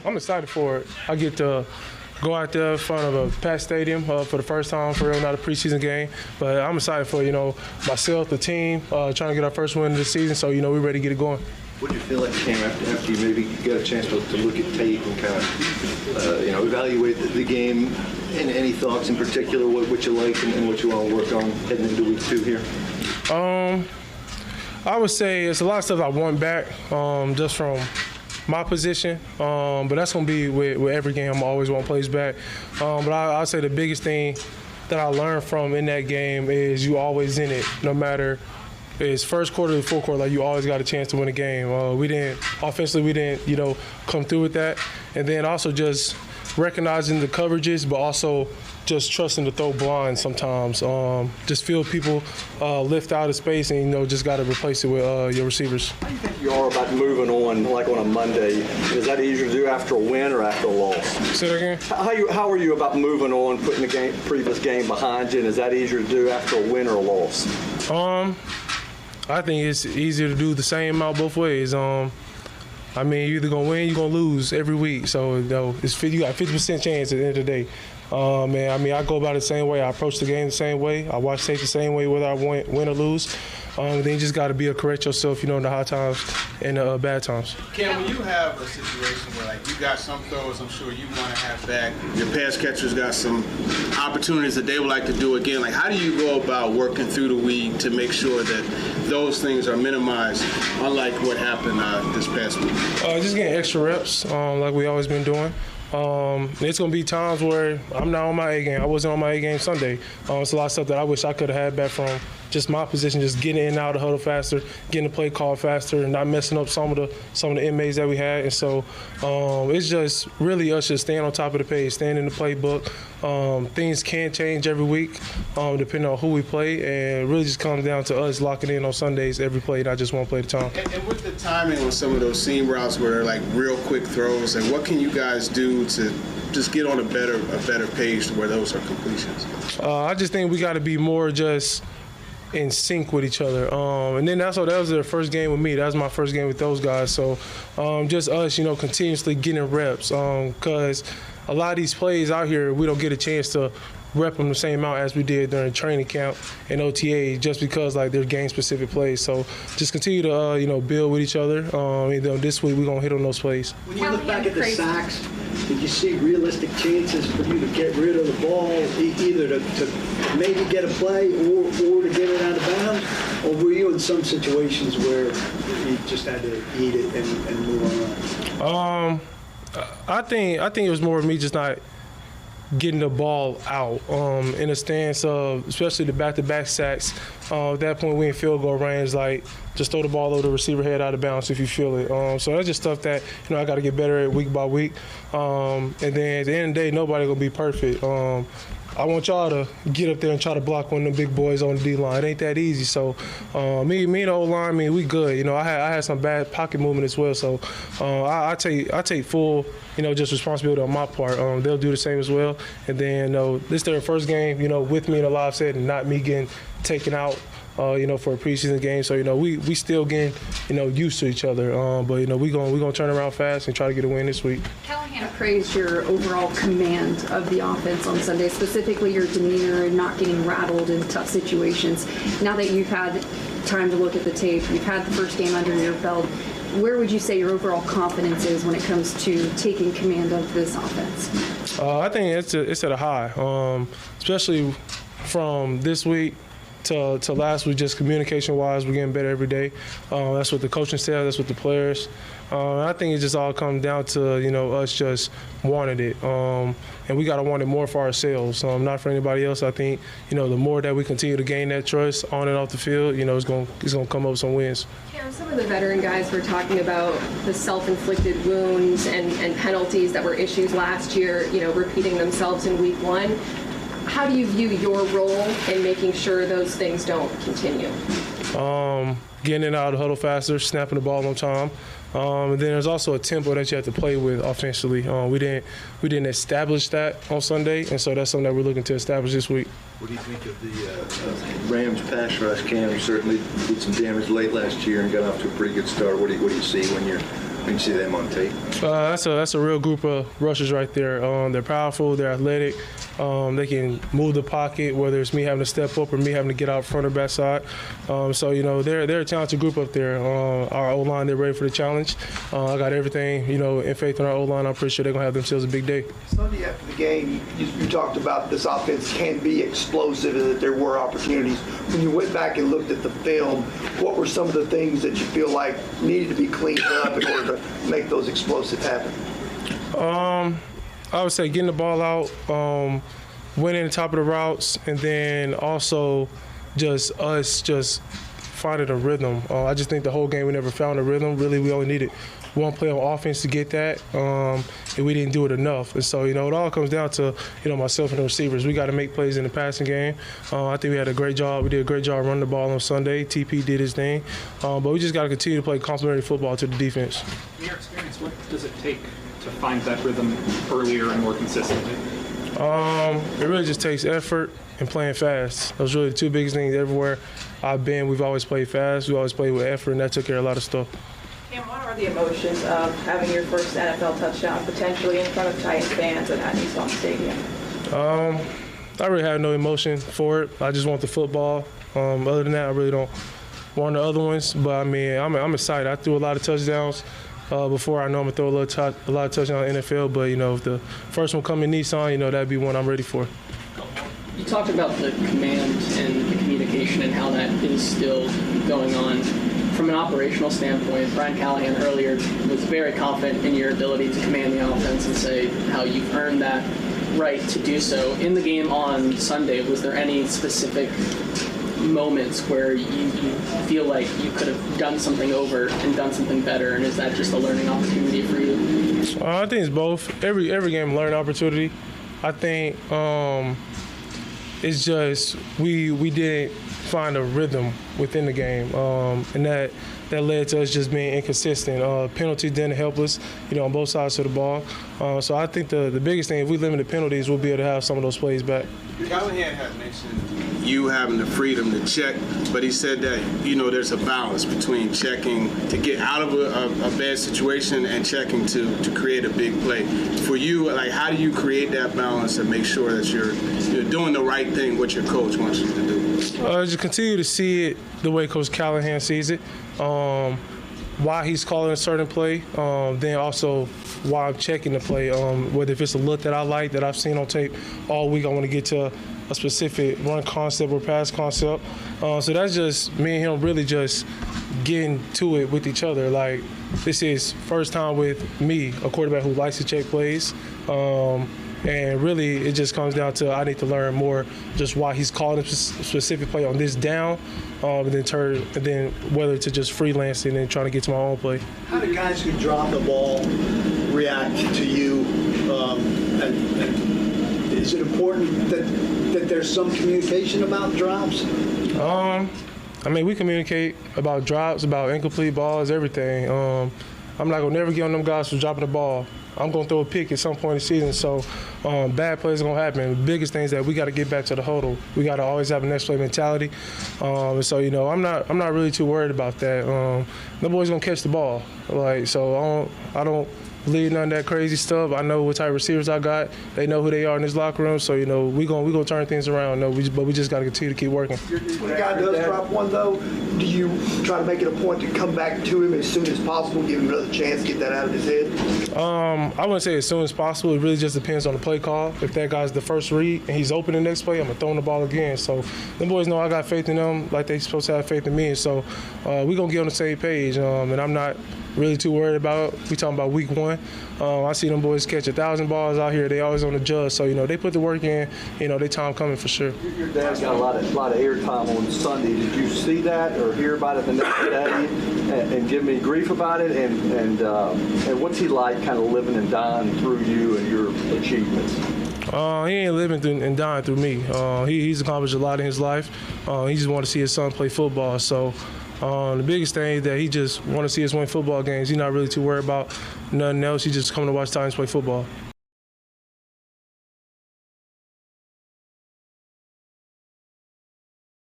I'm excited for it. I get to go out there in front of a packed stadium for the first time for real, not a preseason game. But I'm excited for, myself, the team, trying to get our first win of the season. So, we're ready to get it going. What did you feel like it came after you maybe got a chance to look at tape and kind of, evaluate the game? And any thoughts in particular, what you like and what you want to work on heading into week 2 here? I would say it's a lot of stuff I want back just from my position, but that's going to be with every game. I'm always want plays back. But I'll say the biggest thing that I learned from in that game is you always in it, no matter it's first quarter to fourth quarter. Like, you always got a chance to win a game. Offensively, we didn't, come through with that. And then also just recognizing the coverages, but also just trusting to throw blind sometimes. Just feel people lift out of space and, just got to replace it with your receivers. How do you think you are about moving on, like on a Monday? Is that easier to do after a win or after a loss? Say that again? How are you about moving on, putting the previous game behind you, and is that easier to do after a win or a loss? I think it's easier to do the same amount both ways. You're either going to win, you're going to lose every week. So, you got a 50% chance at the end of the day. I go about it the same way. I approach the game the same way. I watch tape the same way, whether I win or lose. Then you just got to be able to correct yourself, in the high times and the bad times. Ken, when you have a situation where, you got some throws I'm sure you want to have back, your pass catchers got some opportunities that they would like to do again, how do you go about working through the week to make sure that those things are minimized, unlike what happened this past week? Just getting extra reps, like we always been doing. It's going to be times where I'm not on my A game. I wasn't on my A game Sunday. It's a lot of stuff that I wish I could have had back from just my position, just getting in and out of the huddle faster, getting the play called faster, and not messing up some of the inmates that we had. And so it's just really us just staying on top of the page, staying in the playbook. Things can change every week depending on who we play, and it really just comes down to us locking in on Sundays every play, not just one play at a time. And with the timing on some of those seam routes where they're real quick throws, what can you guys do to just get on a better page to where those are completions? I just think we got to be more just in sync with each other. And then that was their first game with me. That was my first game with those guys. So just us, continuously getting reps. Because a lot of these plays out here, we don't get a chance to rep them the same amount as we did during training camp and OTA, just because they're game-specific plays. So just continue to build with each other. This week we're gonna hit on those plays. When you look back at the sacks, did you see realistic chances for you to get rid of the ball, either to maybe get a play or to get it out of bounds, or were you in some situations where you just had to eat it and move on? I think it was more of me just not getting the ball out in a stance of, especially the back-to-back sacks. At that point, we in field goal range, just throw the ball over the receiver head out of bounds if you feel it. So that's just stuff that, I got to get better at week by week. And then at the end of the day, nobody going to be perfect. I want y'all to get up there and try to block one of the big boys on the D-line. It ain't that easy. So me and the O-line, we good. I had some bad pocket movement as well. So I take full, just responsibility on my part. They'll do the same as well. And then, this is their first game, with me in a live set and not me getting taken out, for a preseason game. So, we still getting, used to each other. But, we gonna turn around fast and try to get a win this week. Callahan praised your overall command of the offense on Sunday, specifically your demeanor and not getting rattled in tough situations. Now that you've had time to look at the tape, you've had the first game under your belt, where would you say your overall confidence is when it comes to taking command of this offense? I think it's at a high, especially from this week to last week, just communication-wise, we're getting better every day. That's what the coaching staff, that's what the players. I think it just all comes down to, us just wanting it. And we got to want it more for ourselves, not for anybody else. I think, the more that we continue to gain that trust on and off the field, it's going to come up with some wins. Yeah, some of the veteran guys were talking about the self-inflicted wounds and penalties that were issues last year, repeating themselves in week 1. How do you view your role in making sure those things don't continue? Getting in and out of the huddle faster, snapping the ball on time. And then there's also a tempo that you have to play with offensively. We didn't establish that on Sunday, and so that's something that we're looking to establish this week. What do you think of the Rams pass rush? Cam certainly did some damage late last year and got off to a pretty good start. What do you see when you're when you see them on tape? That's a real group of rushers right there. They're powerful, they're athletic. They can move the pocket, whether it's me having to step up or me having to get out front or backside. So, you know, they're a talented group up there. Our O-line, they're ready for the challenge. I got everything, you know, in faith in our O-line. I'm pretty sure they're going to have themselves a big day. Sunday after the game, you talked about this offense can be explosive and that there were opportunities. When you went back and looked at the film, what were some of the things that you feel like needed to be cleaned up in order to make those explosives happen? I would say getting the ball out, winning the top of the routes, and then also just finding a rhythm. I just think the whole game we never found a rhythm. Really, we only needed one play on offense to get that, and we didn't do it enough. And so, you know, it all comes down to, you know, myself and the receivers. We got to make plays in the passing game. I think we did a great job running the ball on Sunday. TP did his thing. But we just got to continue to play complementary football to the defense. In your experience, what does it take to find that rhythm earlier and more consistently? It really just takes effort and playing fast. Those are really the two biggest things. Everywhere I've been, we've always played fast. We always played with effort, and that took care of a lot of stuff. Cam, what are the emotions of having your first NFL touchdown potentially in front of Titans fans at Nissan Stadium? I really have no emotion for it. I just want the football. Other than that, I really don't want the other ones. But I mean, I'm excited. I threw a lot of touchdowns before. I know I'm gonna throw a lot of touchdowns in the NFL. But you know, if the first one come in Nissan, you know, that'd be one I'm ready for. You talked about the command and the communication and how that is still going on. From an operational standpoint, Brian Callahan earlier was very confident in your ability to command the offense and say how you've earned that right to do so. In the game on Sunday, was there any specific moments where you feel like you could have done something over and done something better, and is that just a learning opportunity for you? I think it's both. Every game, learning opportunity. I think it's just we didn't find a rhythm within the game, and that led to us just being inconsistent. Penalties didn't help us, you know, on both sides of the ball. So I think the biggest thing, if we limit the penalties, we'll be able to have some of those plays back. Callahan had mentioned you having the freedom to check, but he said that, you know, there's a balance between checking to get out of a bad situation and checking to create a big play. For you, like, how do you create that balance and make sure that you're doing the right thing, what your coach wants you to do? Just continue to see it the way Coach Callahan sees it. Why he's calling a certain play, then also why I'm checking the play, whether if it's a look that I like, that I've seen on tape all week, I want to get to a specific run concept or pass concept. So that's just me and him really just getting to it with each other. Like, this is first time with me, a quarterback who likes to check plays. And really, it just comes down to I need to learn more just why he's calling a specific play on this down, and then whether to just freelance and then trying to get to my own play. How do guys who drop the ball react to you? And is it important that there's some communication about drops? I mean, we communicate about drops, about incomplete balls, everything. I'm not going to never get on them guys for dropping the ball. I'm going to throw a pick at some point in the season, so bad plays are going to happen. The biggest thing is that we got to get back to the huddle. We got to always have a next play mentality. So, you know, I'm not really too worried about that. The boys going to catch the ball. Like, so I don't believe none of that crazy stuff. I know what type of receivers I got. They know who they are in this locker room, so, you know, we gonna turn things around. No, but we just got to continue to keep working. When a guy does drop one, though, do you try to make it a point to come back to him as soon as possible, give him another chance to get that out of his head? I wouldn't say as soon as possible. It really just depends on the play call. If that guy's the first read and he's open the next play, I'm going to throw him the ball again. So them boys know I got faith in them like they supposed to have faith in me. And so we're going to get on the same page, and I'm not really too worried about it. We talking about week one. I see them boys catch 1,000 balls out here. They always on the judge. So, you know, they put the work in. You know, they time coming for sure. Your dad's got a lot of airtime on Sunday. Did you see that or hear about it the next day and give me grief about it? And what's he like kind of living and dying through you and your achievements? He ain't living and dying through me. He's accomplished a lot in his life. He just want to see his son play football. So the biggest thing is that he just want to see us win football games. He's not really too worried about nothing else. He just coming to watch Titans play football.